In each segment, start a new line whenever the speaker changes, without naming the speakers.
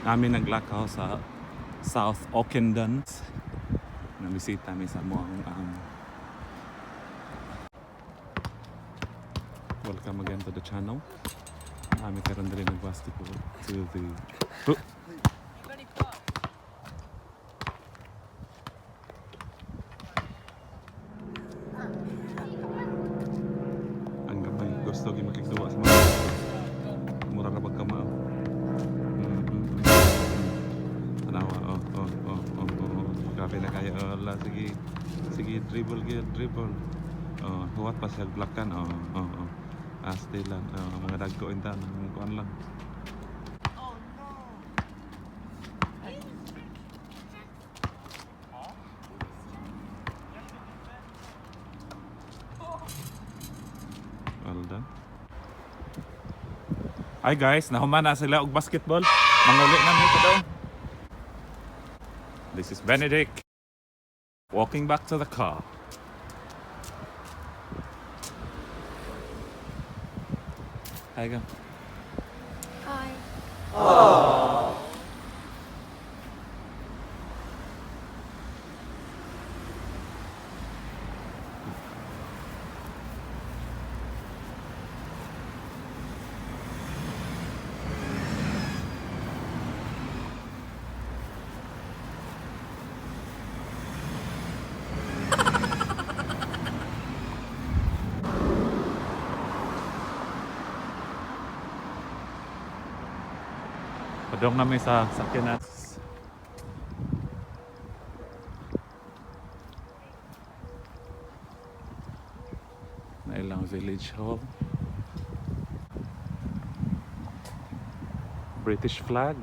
Namin naglakaw sa South Ockendon. Nabisita mi sa mo ang welcome again to the channel. Kami karon diri nag-basketball to the ang gamay gusto gi makigduwa sa mga mura ra pagkamao. Tanawa kape na kaya ala sige dribble huwat pa siya blakan stay lang mga dagko inta ng kuan lang. Well done. Hi guys, nahuman na sila og basketball. Manguli na nito daw. This is Benedict walking back to the car. Hi, go.
Hi.
Padong namin sa sakyanan. Na ilang village hall. British flag.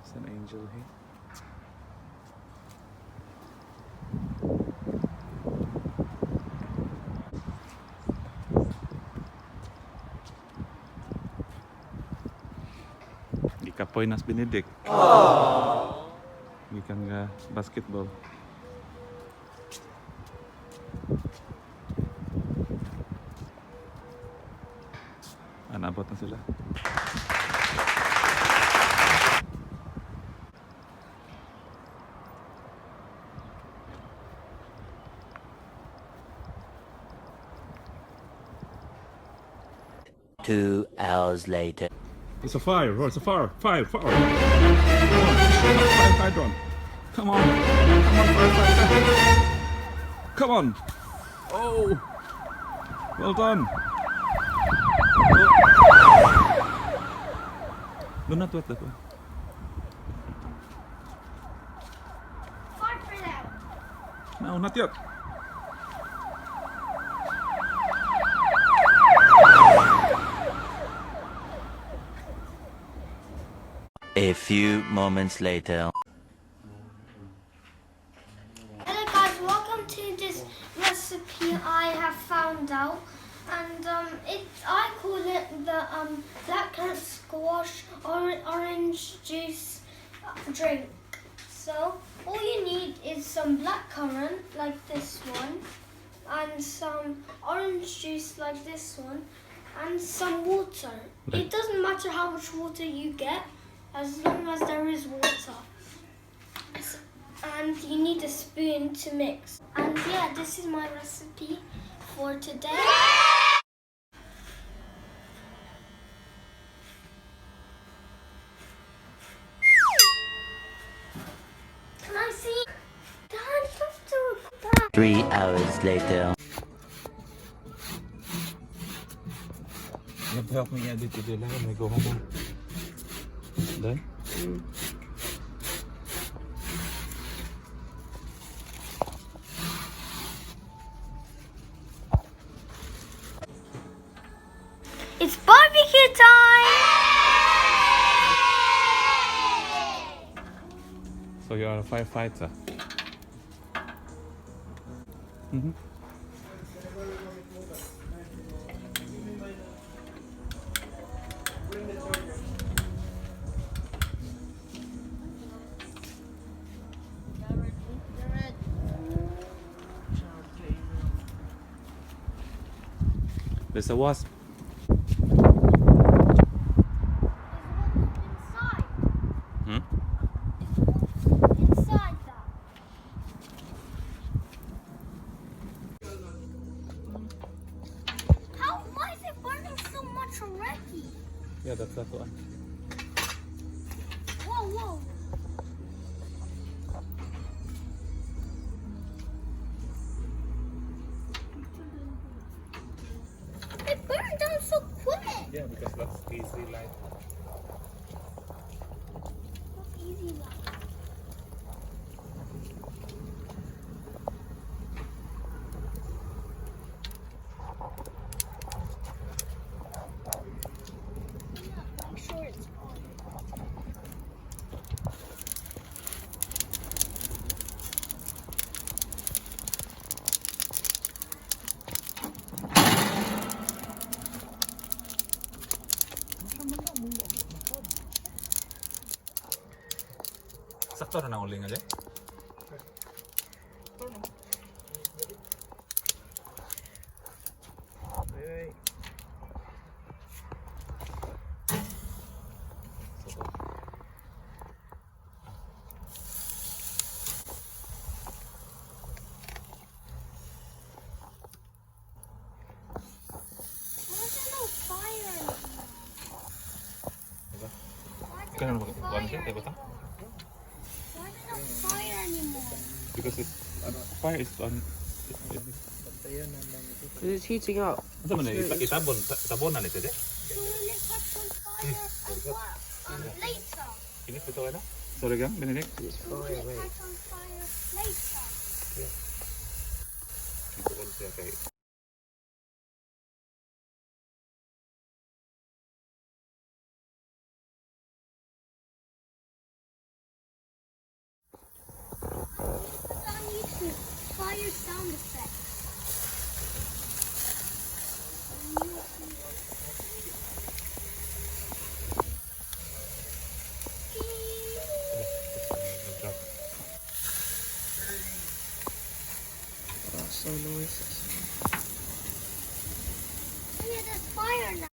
There's an angel here. Kapoy nas Benedict. Gikan nga basketball. Anabot na sila.
Two hours later.
It's a fire, it's a fire. Come on, fire. Come on, fire. Come on. Oh, well done. Do not wet that way.
Far for them.
No, not yet.
A few moments later.
Hello guys, welcome to this recipe I have found out, and I call it the blackcurrant squash orange juice drink. So all you need is some blackcurrant like this one, and some orange juice like this one, and some water. It doesn't matter how much water you get, as long as there is water. And you need a spoon to mix. And yeah, this is my recipe for today. Can I see? Dad, don't do that.
3 hours later.
You have to help me edit the video. Let me go home. Done?
It's barbecue time!
So you are a firefighter. Mm-hmm. There's a wasp.
Inside.
Hmm?
Inside that. Why is it burning so much already?
Yeah, that's that one.
Whoa, whoa. It burned down so quick.
Yeah, because that's easy light.
That's easy now. Make sure it's on.
Sakto na uling aja.
Why is there no fire anymore? Why is there
Kailan
no
mo
fire
siya? Tayo ta?
Why is there no fire anymore?
Because it's fire is on.
It's heating up.
Asa man itabon na nito de.
So will it catch on fire as well? Later.
Ini betul ada? Sorry gang, Benedict.
It's
Will
far
it
away.
catch on fire later?
Ito on siya kay.
I need to fire sound effects.
Oh, so noises.
Oh yeah, there's fire now.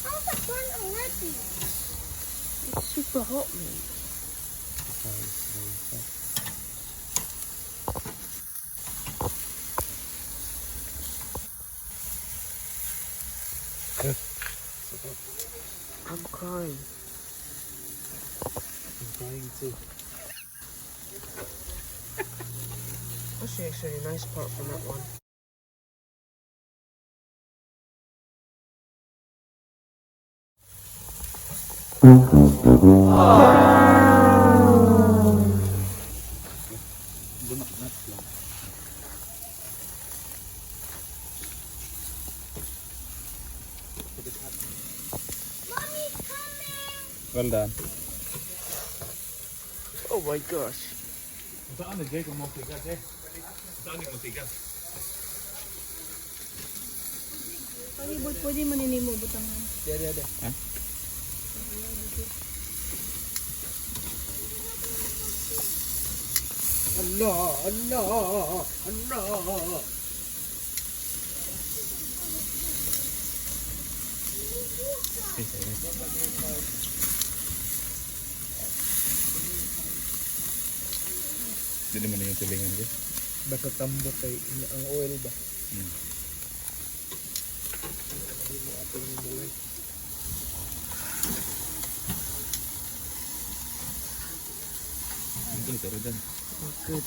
How's that burn already?
It's super hot, man. I'm crying.
I'm trying to.
That's actually a nice part from that one.
Bunak nat lang.
Mommy's coming!
Well done.
Oh my gosh.
Saan na Jay kung mo siga Jay? Saan mo siga?
Pwede manini mo butangan.
Ha?
Allah.
Hindi naman yung tulingan Jay.
Basta tambok kay ang oil ba?
Ito pero dan.
Oh, good.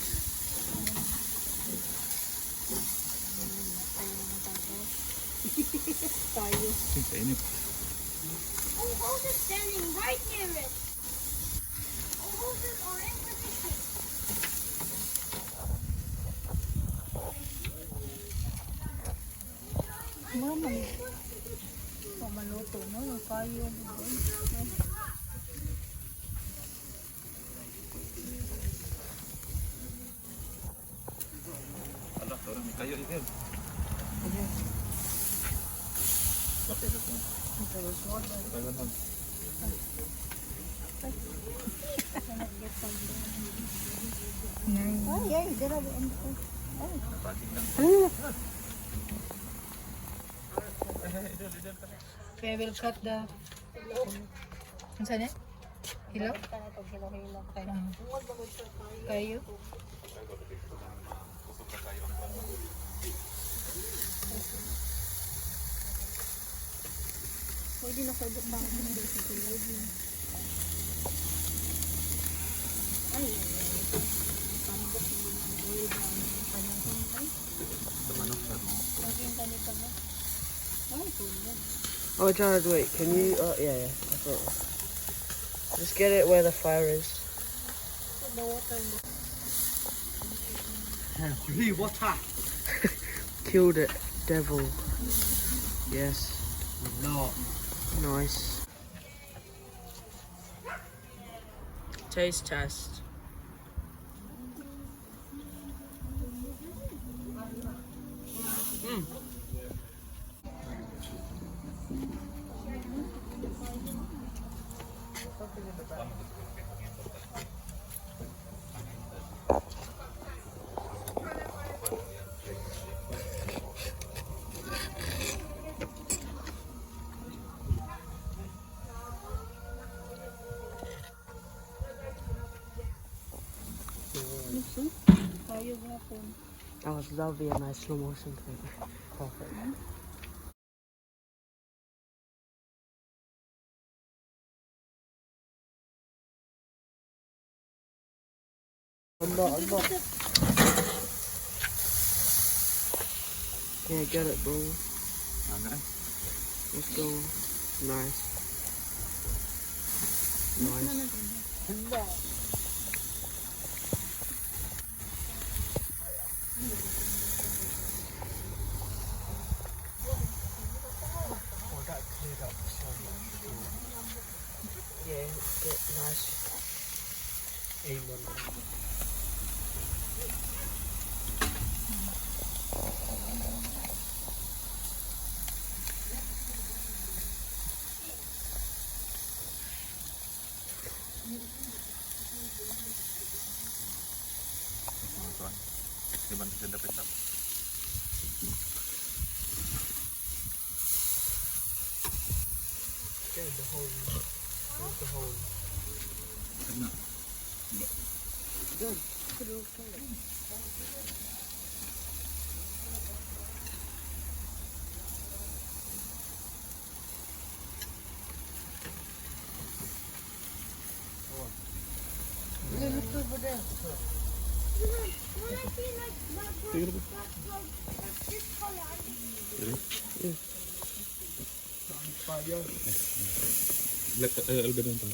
Sa init.
Oh, hoses standing right near it. Oh, hoses are in position.
Mama, maluto, no? Yung kayo.
Ala, orang kayo ito. Okay, that's one.
Ay, ay, dira ba ang
Okay, we'll cut the... Ano saan yan? Hilaw? Kayo?
pwede na sabot bang hindi sa tulog. Ay, pambok mo ng oil ba ang panahon ay. Lagyan ka nito mo. Ay, tulog.
Oh, Jared, wait. Can you? Yeah. I thought. Just get it where the fire is.
The water.
Water.
Killed it, devil. Yes.
No.
Nice. Taste test.
Kayo gapon.
That was lovely and nice slow motion thing. Perfect. I'm not. Yeah, get it, bro. Let's go. Nice. Nice. Yeah, get nice. Aim on it. Get the hole. Where's the hole? Good. Look over there.
Algodon to.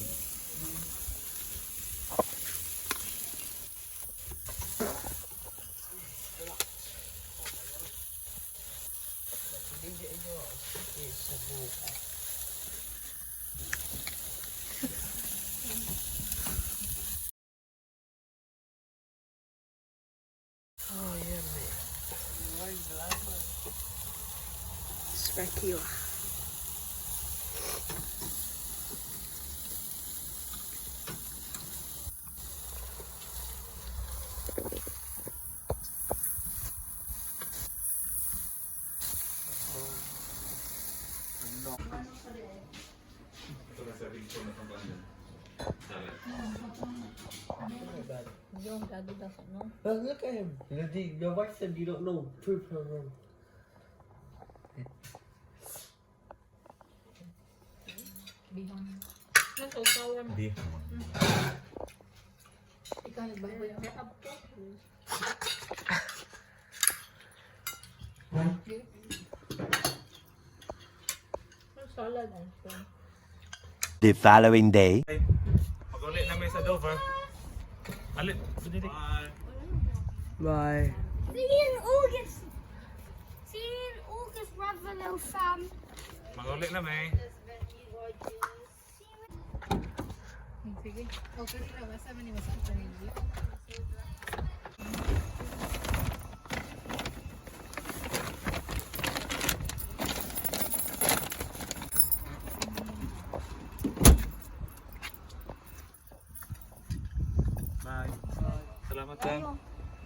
Oh yeah, mate. Specula.
Hindi mo gado daw no?
But look at him. Your wife said you don't know. Prove her wrong.
Bihon. Nasa usawan.
Bihon.
Ikaw nagbahay ng setup ko. Salad ang siya.
The following day.
Pag-ulit namin sa Dover. Alit.
Bye.
See you in August. See you in August, Ravenel fam.
Mag-ulit namin.
Sige. Okay na. Basta man ni masang pamilya.
Welcome.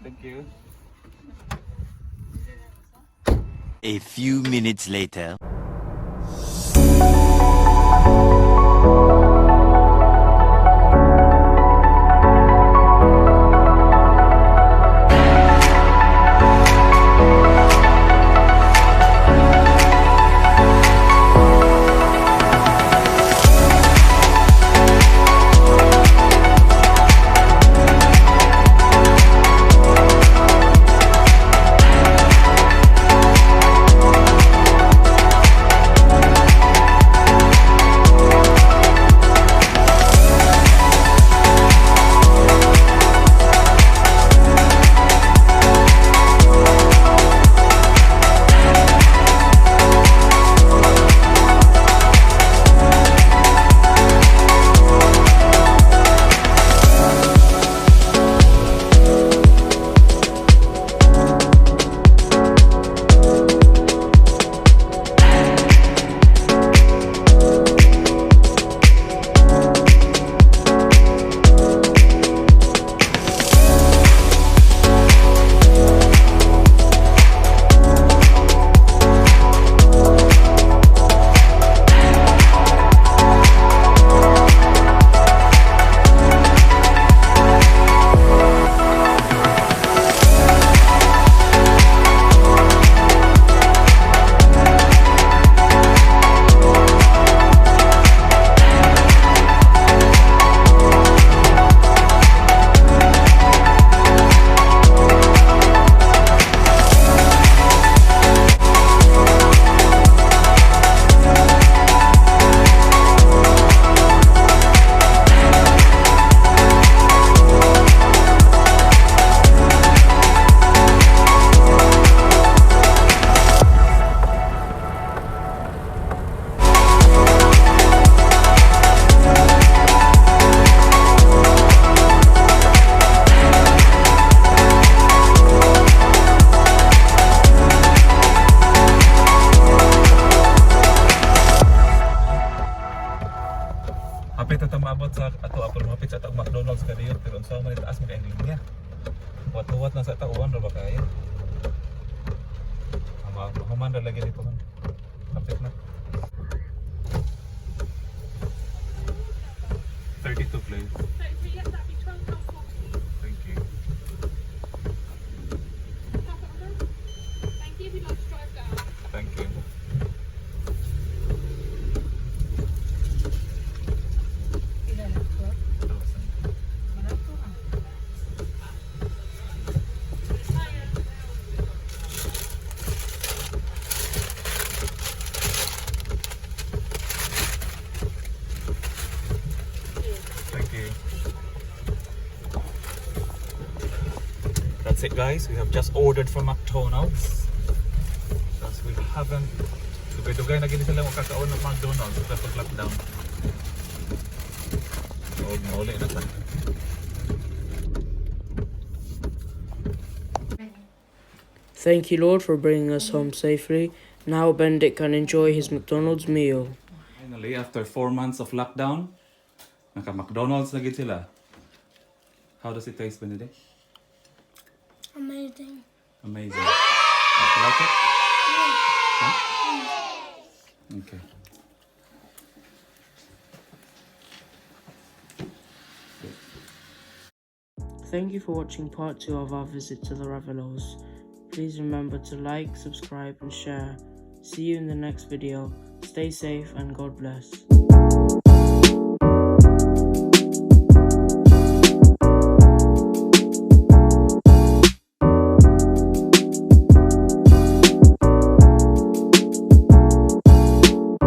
Thank you.
A few minutes later.
Hapit na tamabot sa ato apol mapit sa atong McDonald's kadiyo pero unsa man itaas mga linya. Wat-wat na sa tauwan ra ba kay? Human ra lagi dito man. Hapit na. 32 please. Thank you. Thank you. That's it guys, we have just ordered from McDonald's because we haven't dugay-dugay na gini sila makakaon ng McDonald's sa pag-lockdown. So, mauli na ta.
Thank you, Lord, for bringing us home safely. Now Benedict can enjoy his McDonald's meal.
Finally, after 4 months of lockdown, naka-McDonald's na gid sila. How does it taste, Benedict?
Amazing.
Amazing. You like it? Huh? Okay.
Thank you for watching part 2 of our visit to the Ravelos. Please remember to like, subscribe and share. See you in the next video. Stay safe and God bless.